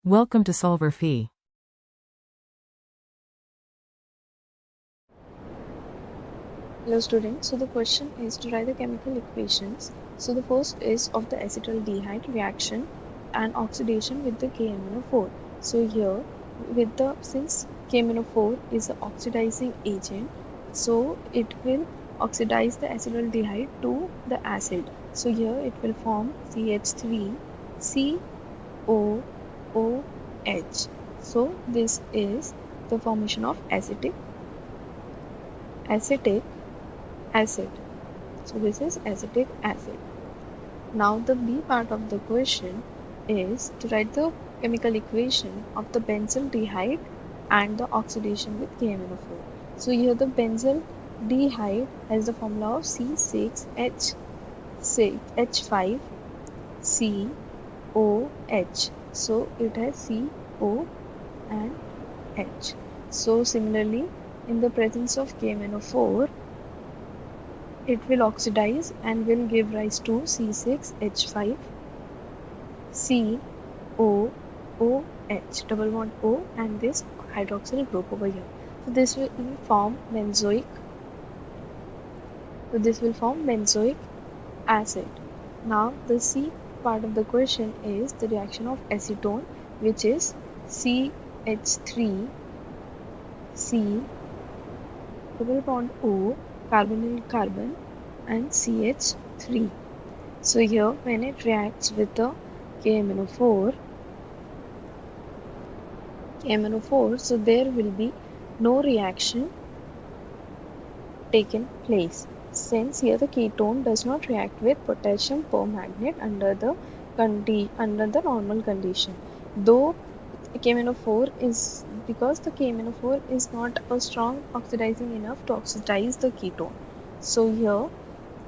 Welcome to Solver Fee. Hello students, so the question is to write the chemical equations. So the first is of the acetaldehyde reaction and oxidation with the KMnO4. So here since KMnO4 is an oxidizing agent, so it will oxidize the acetaldehyde to the acid. So here it will form CH3 COOH. So this is the formation of acetic acid. So this is acetic acid. Now the B part of the question is to write the chemical equation of the benzaldehyde and the oxidation with KMnO4. So here the benzaldehyde has the formula of C6H5COH. So it has CO and H. So similarly, in the presence of KMnO4, it will oxidize and will give rise to C6H5COOH, double bond O, and this hydroxyl group over here. So this will form benzoic. So this will form benzoic acid. Now the C part of the question is the reaction of acetone, which is CH3C double bond O, carbonyl carbon, and CH3. So here when it reacts with the KMnO4, so there will be no reaction taken place, since here the ketone does not react with potassium permanganate under the normal condition. Though KMnO4 is, because the KMnO4 is not a strong oxidizing enough to oxidize the ketone. So here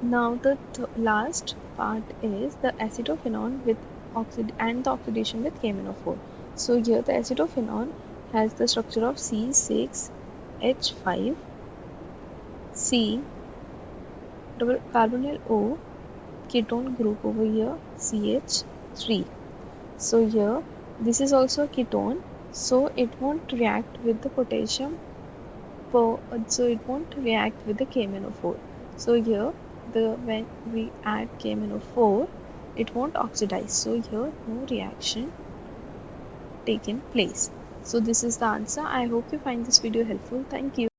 now the last part is the acetophenone with the oxidation with KMnO4. So here the acetophenone has the structure of C6H5 C double carbonyl O, ketone group over here CH3. So here this is also a ketone, so it won't react with the potassium, so it won't react with the KMnO4. So here when we add KMnO4, it won't oxidize. So here no reaction taken place. So this is the answer. I hope you find this video helpful. Thank you.